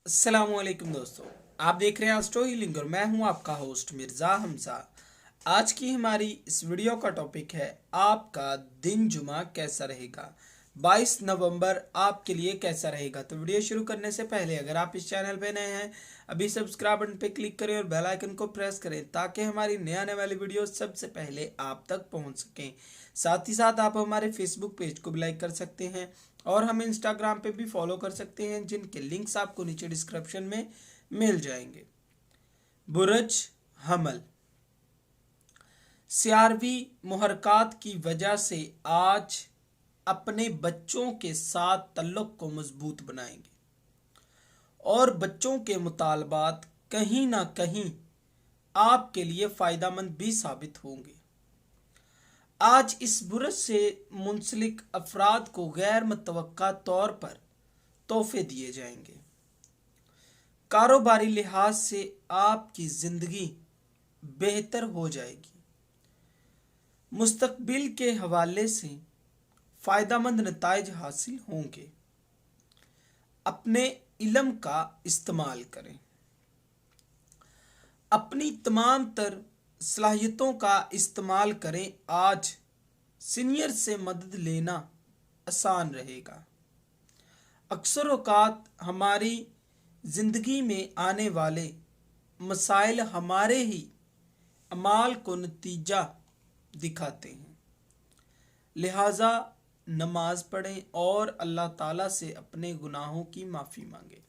अस्सलामुअलैकुम दोस्तों, आप देख रहे हैं एस्ट्रो हीलिंग और मैं हूं आपका होस्ट मिर्ज़ा हमजा। आज की हमारी इस वीडियो का टॉपिक है आपका दिन जुमा कैसा रहेगा। 22 नवंबर आपके लिए कैसा रहेगा। तो वीडियो शुरू करने से पहले अगर आप इस चैनल पे नए हैं, अभी सब्सक्राइब बटन पे क्लिक करें और बेल आइकन को प्रेस करें ताकि हमारी नए आने वाली वीडियो सबसे पहले आप तक पहुंच सकें। साथ ही साथ आप हमारे फेसबुक पेज को भी लाइक कर सकते हैं और हम इंस्टाग्राम पे भी फॉलो कर सकते हैं, जिनके लिंक्स आपको नीचे डिस्क्रिप्शन में मिल जाएंगे। बुरज हमल, सियारवी मुहरकात की वजह से आज अपने बच्चों के साथ तल्लुक को मजबूत बनाएंगे और बच्चों के मुतालबात कहीं ना कहीं आपके लिए फ़ायदेमंद भी साबित होंगे। आज इस बुरज से मुंसलिक अफराद को गैर मुतवक्का तौर पर तोहफे दिए जाएंगे। कारोबारी लिहाज से आपकी ज़िंदगी बेहतर हो जाएगी। मुस्तकबिल के हवाले से फ़ायदेमंद नताइज हासिल होंगे। अपने इल्म का इस्तेमाल करें। अपनी तमाम तर सलाहियतों का इस्तेमाल करें। आज सीनियर से मदद लेना आसान रहेगा। अक्सर औक़ात हमारी ज़िंदगी में आने वाले मसाइल हमारे ही अमाल को नतीजा दिखाते हैं। लिहाजा नमाज पढ़ें और अल्लाह ताला से अपने गुनाहों की माफ़ी मांगें।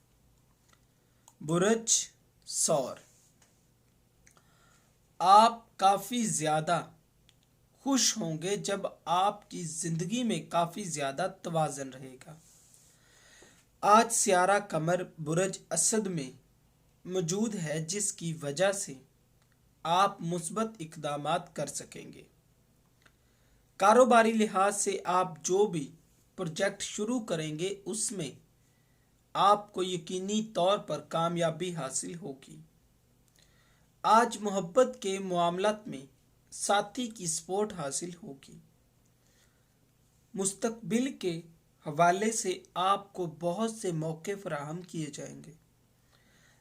बुरज सौर, आप काफ़ी ज़्यादा खुश होंगे जब आपकी ज़िंदगी में काफ़ी ज़्यादा तवाज़न रहेगा। आज सियारा कमर बुरज असद में मौजूद है, जिसकी वजह से आप मुस्बत इक़दामात कर सकेंगे। कारोबारी लिहाज से आप जो भी प्रोजेक्ट शुरू करेंगे उसमें आपको यकीनी तौर पर कामयाबी हासिल होगी। आज मोहब्बत के मामलात में साथी की सपोर्ट हासिल होगी। मुस्तकबिल के हवाले से आपको बहुत से मौके फराहम किए जाएंगे,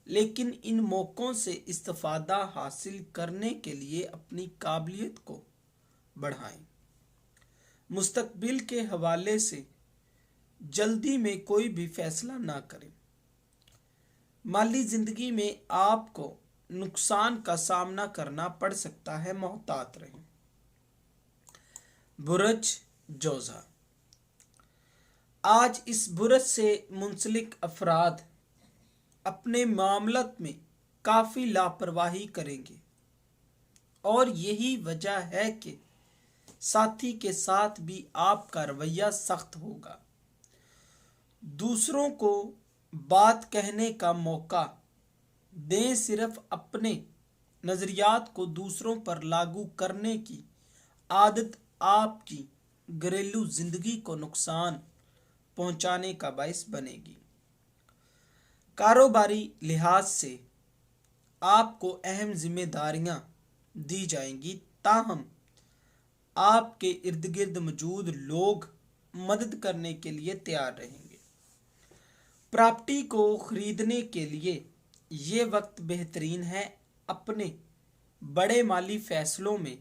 लेकिन इन मौक़ों से इस्तिफ़ादा हासिल करने के लिए अपनी काबिलियत को बढ़ाएं। मुस्तकबिल के हवाले से जल्दी में कोई भी फैसला ना करें। माली ज़िंदगी में आपको नुकसान का सामना करना पड़ सकता है, मोहतात रहें। बुरज जोज़ा, आज इस बुरज से मुंसलिक अफराद अपने मामलत में काफ़ी लापरवाही करेंगे और यही वजह है कि साथी के साथ भी आपका रवैया सख्त होगा। दूसरों को बात कहने का मौका दें। सिर्फ अपने नज़रियात को दूसरों पर लागू करने की आदत आपकी घरेलू ज़िंदगी को नुकसान पहुंचाने का बायस बनेगी। कारोबारी लिहाज से आपको अहम जिम्मेदारियां दी जाएंगी, ताहम आपके इर्द गिर्द मौजूद लोग मदद करने के लिए तैयार रहेंगे। प्रॉपर्टी को ख़रीदने के लिए ये वक्त बेहतरीन है। अपने बड़े माली फ़ैसलों में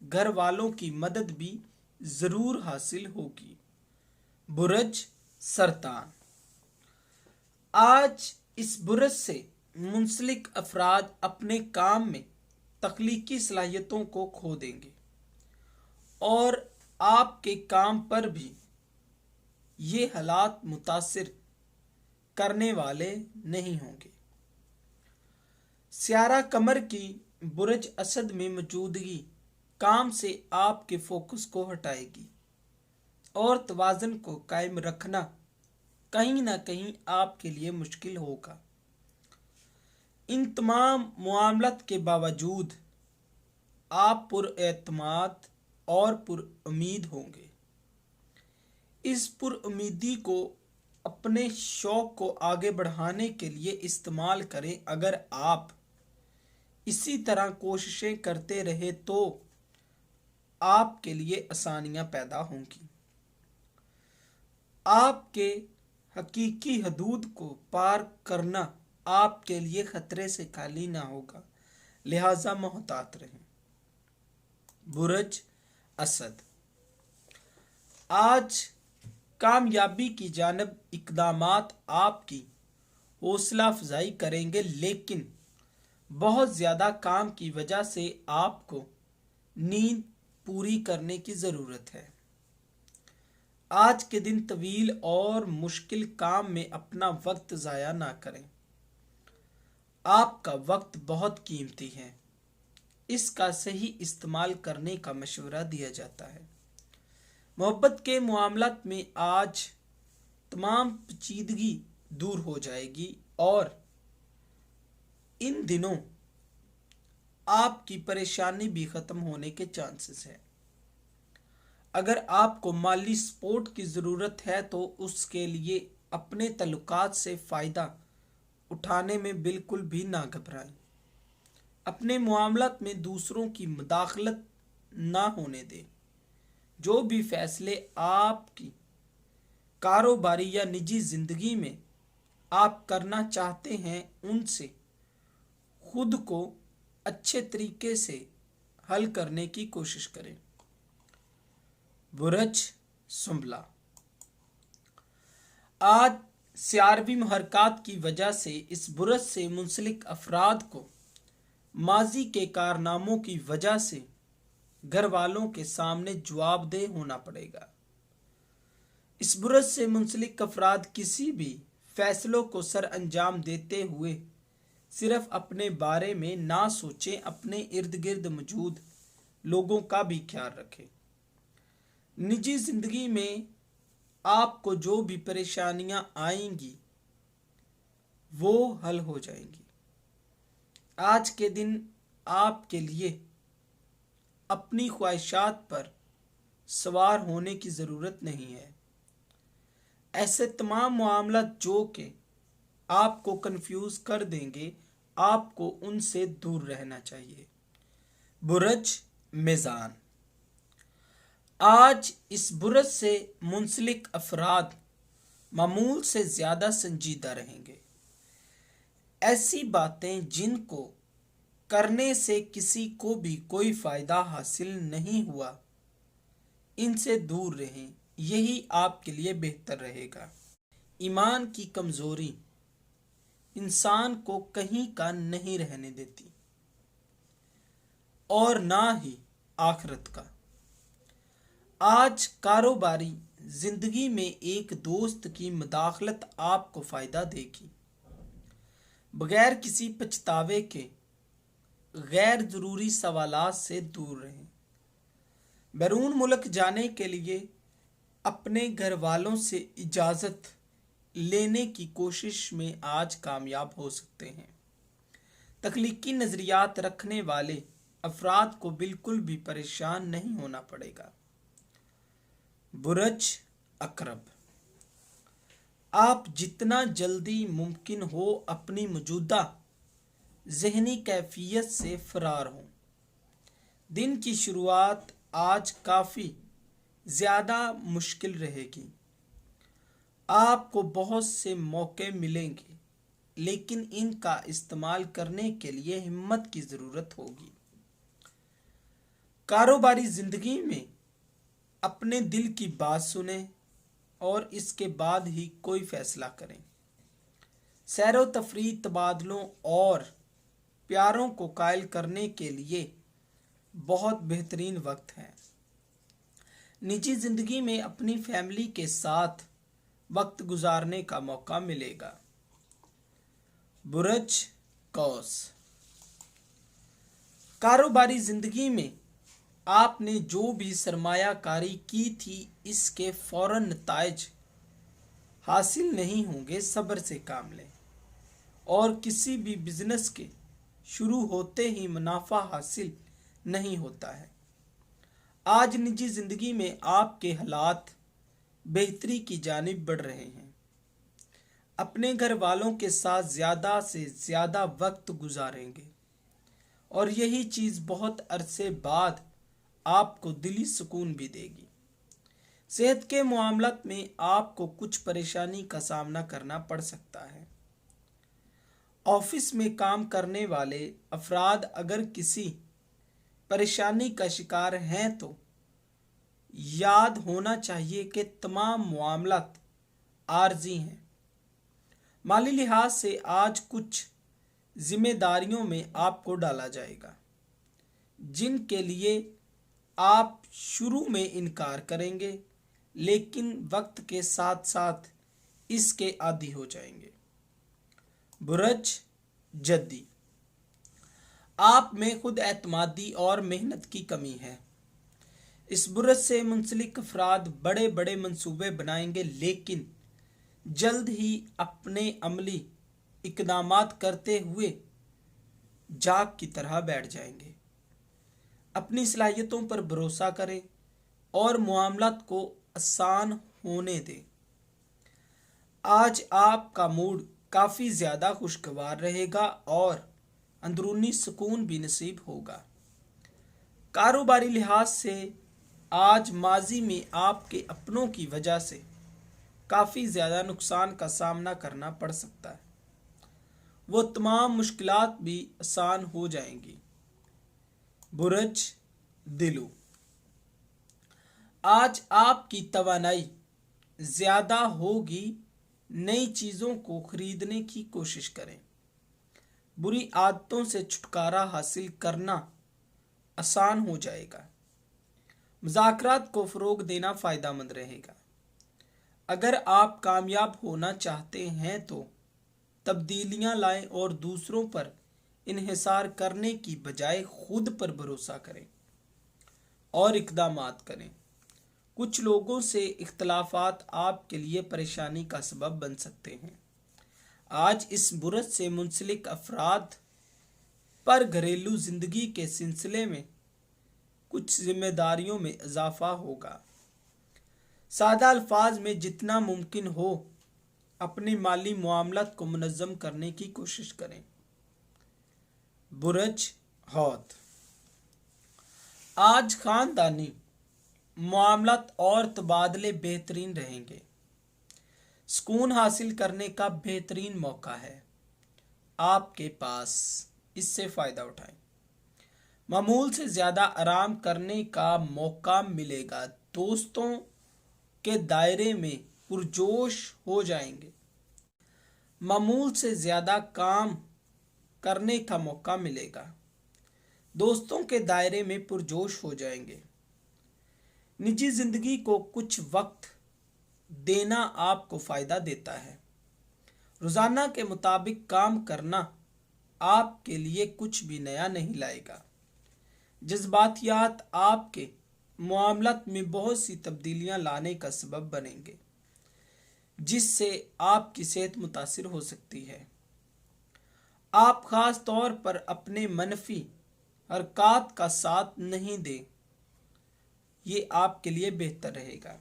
घर वालों की मदद भी ज़रूर हासिल होगी। बुरज सरतान, आज इस बुरज से मुंसलिक अफराद अपने काम में तख्लीकी सलाहियतों को खो देंगे और आपके काम पर भी ये हालात मुतासिर करने वाले नहीं होंगे। सियारा कमर की बुरज असद में मौजूदगी काम से आपके फोकस को हटाएगी और तवाज़न को कायम रखना कहीं ना कहीं आपके लिए मुश्किल होगा। इन तमाम मामलात के बावजूद आप पुरएतमाद और पुरुम्मीद होंगे। इस पुरुम्मीदी को अपने शौक़ को आगे बढ़ाने के लिए इस्तेमाल करें। अगर आप इसी तरह कोशिशें करते रहे तो आपके लिए आसानियां पैदा होंगी। आपके हकीकी हदूद को पार करना आपके लिए खतरे से खाली ना होगा, लिहाजा मोहतात रहें। बुरज असद, आज कामयाबी की जानब इक़दामात आपकी हौसला अफजाई करेंगे, लेकिन बहुत ज़्यादा काम की वजह से आपको नींद पूरी करने की ज़रूरत है। आज के दिन तवील और मुश्किल काम में अपना वक्त ज़ाया ना करें। आपका वक्त बहुत कीमती है, इसका सही इस्तेमाल करने का मशवरा दिया जाता है। मोहब्बत के मामलात में आज तमाम पेचीदगी दूर हो जाएगी और इन दिनों आपकी परेशानी भी ख़त्म होने के चांसेस हैं। अगर आपको माली सपोर्ट की ज़रूरत है तो उसके लिए अपने तल्लुकात से फ़ायदा उठाने में बिल्कुल भी ना घबराएं। अपने मामलात में दूसरों की मुदाखलत ना होने दें। जो भी फैसले आपकी कारोबारी या निजी ज़िंदगी में आप करना चाहते हैं, उनसे खुद को अच्छे तरीके से हल करने की कोशिश करें। बुरज सुंबला, आज सियारवी महरकात की वजह से इस बुरज से मुंसलिक अफराद को माजी के कारनामों की वजह से घर वालों के सामने जवाबदेह होना पड़ेगा। इस बुरज से मुंसलिक अफराद किसी भी फैसलों को सर अंजाम देते हुए सिर्फ अपने बारे में ना सोचें, अपने इर्द गिर्द मौजूद लोगों का भी ख्याल रखें। निजी जिंदगी में आपको जो भी परेशानियां आएंगी वो हल हो जाएंगी। आज के दिन आपके लिए अपनी ख्वाहिशात पर सवार होने की ज़रूरत नहीं है। ऐसे तमाम मामला जो कि आपको कंफ्यूज कर देंगे, आपको उनसे दूर रहना चाहिए। बुरज मीज़ान, आज इस बुरज से मुंसलिक अफराद मामूल से ज़्यादा संजीदा रहेंगे। ऐसी बातें जिनको करने से किसी को भी कोई फ़ायदा हासिल नहीं हुआ, इनसे दूर रहें, यही आपके लिए बेहतर रहेगा। ईमान की कमज़ोरी इंसान को कहीं का नहीं रहने देती और ना ही आखिरत का। आज कारोबारी जिंदगी में एक दोस्त की मुदाखलत आपको फ़ायदा देगी। बगैर किसी पछतावे के गैर ज़रूरी सवालात से दूर रहें। बैरून मुल्क जाने के लिए अपने घर वालों से इजाज़त लेने की कोशिश में आज कामयाब हो सकते हैं। तख्लीकी नज़रियात रखने वाले अफराद को बिल्कुल भी परेशान नहीं होना पड़ेगा। बुरज अकरब, आप जितना जल्दी मुमकिन हो अपनी मौजूदा ज़हनी कैफियत से फरार हों। दिन की शुरुआत आज काफ़ी ज़्यादा मुश्किल रहेगी। आपको बहुत से मौके मिलेंगे, लेकिन इनका इस्तेमाल करने के लिए हिम्मत की ज़रूरत होगी। कारोबारी ज़िंदगी में अपने दिल की बात सुनें और इसके बाद ही कोई फ़ैसला करें। सैरो तफरीह, तबादलों और प्यारों को कायल करने के लिए बहुत बेहतरीन वक्त है। निजी ज़िंदगी में अपनी फैमिली के साथ वक्त गुजारने का मौका मिलेगा। बुरज कौस, कारोबारी ज़िंदगी में आपने जो भी सरमायाकारी की थी, इसके फ़ौरन नताइज हासिल नहीं होंगे। सब्र से काम लें और किसी भी बिजनेस के शुरू होते ही मुनाफा हासिल नहीं होता है। आज निजी ज़िंदगी में आपके हालात बेहतरी की जानिब बढ़ रहे हैं। अपने घर वालों के साथ ज़्यादा से ज़्यादा वक्त गुजारेंगे और यही चीज़ बहुत अरसे बाद आपको दिली सुकून भी देगी। सेहत के मामलात में आपको कुछ परेशानी का सामना करना पड़ सकता है। ऑफिस में काम करने वाले अफराद अगर किसी परेशानी का शिकार हैं तो याद होना चाहिए कि तमाम मामलात आर्जी हैं। माली लिहाज से आज कुछ जिम्मेदारियों में आपको डाला जाएगा जिनके लिए आप शुरू में इनकार करेंगे, लेकिन वक्त के साथ साथ इसके आदी हो जाएंगे। बुरज जद्दी, आप में खुद एतमादी और मेहनत की कमी है। इस बुरज से मुंसलिक अफराद बड़े बड़े मंसूबे बनाएंगे, लेकिन जल्द ही अपने अमली इकदामात करते हुए जाग की तरह बैठ जाएंगे। अपनी सलाहियतों पर भरोसा करें और मामलात को आसान होने दें। आज आपका मूड काफ़ी ज़्यादा खुशगवार रहेगा और अंदरूनी सुकून भी नसीब होगा। कारोबारी लिहाज से आज माजी में आपके अपनों की वजह से काफ़ी ज़्यादा नुकसान का सामना करना पड़ सकता है। वो तमाम मुश्किलात भी आसान हो जाएंगी। बुरज दिलू, आज आपकी तवानाई ज़्यादा होगी। नई चीज़ों को खरीदने की कोशिश करें। बुरी आदतों से छुटकारा हासिल करना आसान हो जाएगा। मुज़ाकरात को फ़रोग देना फ़ायदेमंद रहेगा। अगर आप कामयाब होना चाहते हैं तो तब्दीलियां लाएं और दूसरों पर इन्हिसार करने की बजाय खुद पर भरोसा करें और इक़दामात करें। कुछ लोगों से इख्तलाफात आपके लिए परेशानी का सबब बन सकते हैं। आज इस बुरज से मुंसलिक अफराद पर घरेलू ज़िंदगी के सिलसिले में कुछ जिम्मेदारियों में इजाफा होगा। सादा अल्फाज में जितना मुमकिन हो अपनी माली मामलात को मुनज़्ज़म करने की कोशिश करें। बुरज हौत, आज ख़ानदानी मामलात और तबादले बेहतरीन रहेंगे। सुकून हासिल करने का बेहतरीन मौका है आपके पास, इससे फ़ायदा उठाएं। मामूल से ज़्यादा आराम करने का मौका मिलेगा। दोस्तों के दायरे में पुरजोश हो जाएंगे। मामूल से ज़्यादा काम करने का मौका मिलेगा। दोस्तों के दायरे में पुरजोश हो जाएंगे। निजी ज़िंदगी को कुछ वक्त देना आपको फ़ायदा देता है। रोज़ाना के मुताबिक काम करना आपके लिए कुछ भी नया नहीं लाएगा। जज्बातियात आपके मामलात में बहुत सी तब्दीलियां लाने का सबब बनेंगे, जिससे आपकी सेहत मुतासिर हो सकती है। आप ख़ास तौर पर अपने मनफी हरकत का साथ नहीं दें, ये आपके लिए बेहतर रहेगा।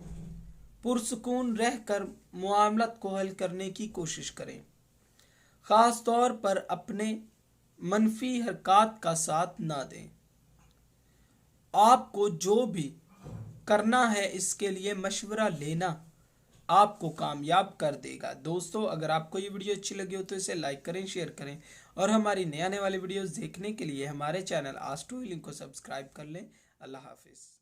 पुरसुकून रहकर मामलात को हल करने की कोशिश करें। ख़ास तौर पर अपने मनफी हरकत का साथ ना दें। आपको जो भी करना है इसके लिए मशवरा लेना आपको कामयाब कर देगा। दोस्तों, अगर आपको ये वीडियो अच्छी लगी हो तो इसे लाइक करें, शेयर करें और हमारी नए आने वाली वीडियोस देखने के लिए हमारे चैनल आस्ट्रो हीलिंग को सब्सक्राइब कर लें। अल्लाह हाफिज़।